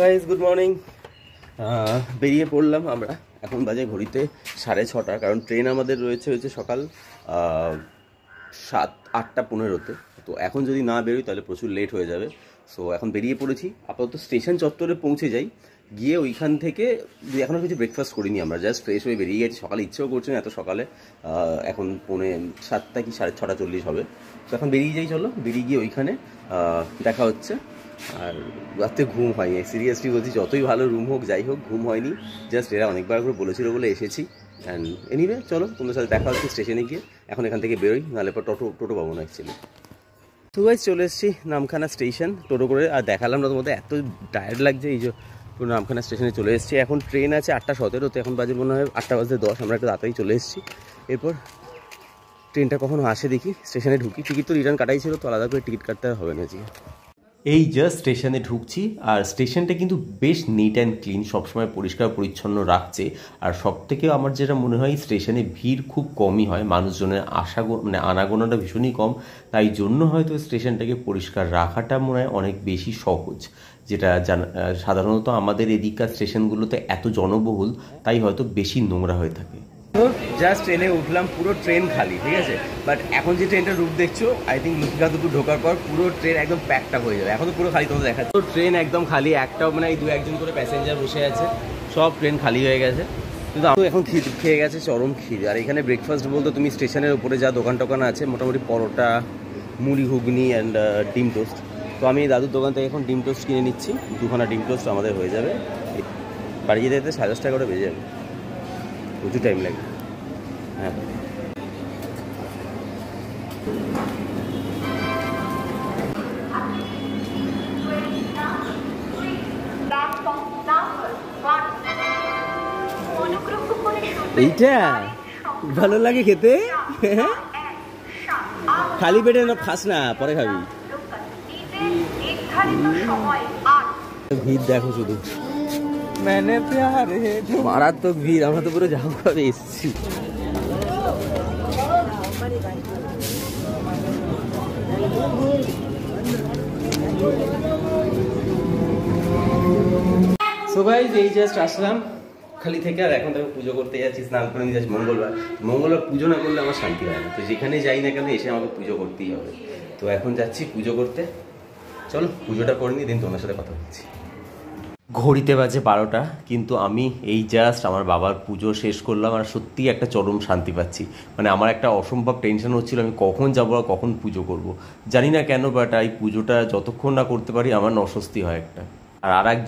Guys good morning. বেরিয়ে পড়লাম আমরা। এখন বাজে ঘড়িতে 6:30, কারণ ট্রেন আমাদের রয়েছে সকাল 8:15-তে। তো এখন যদি না বেরোই তাহলে প্রচুর লেট হয়ে যাবে। সো এখন বেরিয়ে পড়েছি, আপাতত স্টেশন চত্বরে পৌঁছে যাই। গিয়ে ওইখান থেকে এখনও কিছু ব্রেকফাস্ট করিনি, আমরা জাস্ট ফ্রেশ হয়ে বেরিয়ে গেছি। সকালে ইচ্ছেও করছে না এত সকালে, এখন 6:45 কি 6:40 হবে। তো এখন বেরিয়ে যাই, চলো বেরিয়ে গিয়ে ওইখানে দেখা হচ্ছে। আর রাত্রে ঘুম হয়নি, সিরিয়াসলি বলছি, যতই ভালো রুম হোক যাই হোক ঘুম হয়নি। জাস্ট এরা অনেকবার করে বলেছিল বলে এসেছি। অ্যান্ড এনিওয়ে চলো তোমাদের সাথে দেখা হচ্ছে স্টেশনে গিয়ে। এখন এখান থেকে বেরোই, নাহলে পর টোটো পাবো না অ্যাকচুয়ালি। তো গাইস চলে এসেছি নামখানা স্টেশন টোটো করে। আর দেখালাম না তোমাদের, এত টায়ার্ড লাগছে। এই যে পুরো নামখানা স্টেশনে চলে এসেছি। এখন ট্রেন আছে 8:17-তে, এখন বাজে মনে হয় 8:10। আমরা একটু তাড়াতাড়ি চলে এসেছি। এরপর ট্রেনটা কখনো আসে দেখি, স্টেশনে ঢুকি। টিকিট তো রিটার্ন কাটাই ছিল, তো আলাদা করে টিকিট কাটতে হবে না। এই জাস্ট স্টেশনে ঢুকছি, আর স্টেশনটা কিন্তু বেশ নিট অ্যান্ড ক্লিন, সবসময় পরিষ্কার পরিচ্ছন্ন রাখছে। আর সব থেকে আমার যেটা মনে হয়, স্টেশনে ভিড় খুব কমই হয়, মানুষজনের আনাগোনাটা ভীষণই কম। তাই জন্য হয়তো স্টেশনটাকে পরিষ্কার রাখাটা মনে হয় অনেক বেশি সহজ, যেটা সাধারণত আমাদের এদিককার স্টেশনগুলোতে এত জনবহুল, তাই হয়তো বেশি নোংরা হয়ে থাকে। জাস্ট ট্রেনে উঠলাম, পুরো ট্রেন খালি, ঠিক আছে। বাট এখন যে ট্রেনটা রুট দেখছো, আই থিঙ্ক লুকিকাদুপুর ঢোকার পর পুরো ট্রেন একদম প্যাকড আপ হয়ে যাবে। এখন তো পুরো খালি, তোমাদের দেখা তো ট্রেন একদম খালি, একটাও মানে এই 2-1 করে প্যাসেঞ্জার বসে আছে, সব ট্রেন খালি হয়ে গেছে। কিন্তু আমি এখন খেয়ে গেছে চরম খিদে। আর এখানে ব্রেকফাস্ট বলতে তুমি স্টেশনের উপরে যা দোকান টোকান আছে, মোটামুটি পরোটা, মুড়ি ঘুগনি অ্যান্ড ডিম টোস্ট। তো আমি দাদুর দোকান থেকে এখন ডিম টোস্ট কিনে নিচ্ছি, 2খানা ডিম টোস্ট আমাদের হয়ে যাবে। বাড়ি যেতে যেতে 10:30 করে বেজে যাবে, প্রচুর টাইম লাগবে। হ্যাঁ এইটা ভালো লাগে খেতে। খালি পেটে না খাস না, পরে খাবি। ভিড় দেখো শুধু, মারাত্মক ভিড়। আমরা তো পুরো জাম করে এসেছি। সো গাইস এই জাস্ট আসলাম খালি থেকে, আর এখন তো আমি পুজো করতে যাচ্ছি, স্নান করে নিয়ে যাচ্ছি। মঙ্গলবার পুজো না করলে আমার শান্তি হয় না, তো যেখানে যাই না কেন এসে আমাকে পুজো করতেই হবে। তো এখন যাচ্ছি পুজো করতে, চলো পুজোটা করে নিই, দিন তোমার সাথে কথা বলছি। ঘড়িতে বাজে 12টা, কিন্তু আমি এই জাস্ট আমার বাবার পুজো শেষ করলাম, আর সত্যিই একটা চরম শান্তি পাচ্ছি। মানে আমার একটা অসম্ভব টেনশন হচ্ছিল, আমি কখন যাবো আর কখন পুজো করব, জানি না কেন, বাট এই পুজোটা যতক্ষণ না করতে পারি আমার অস্বস্তি হয় একটা। আর একজন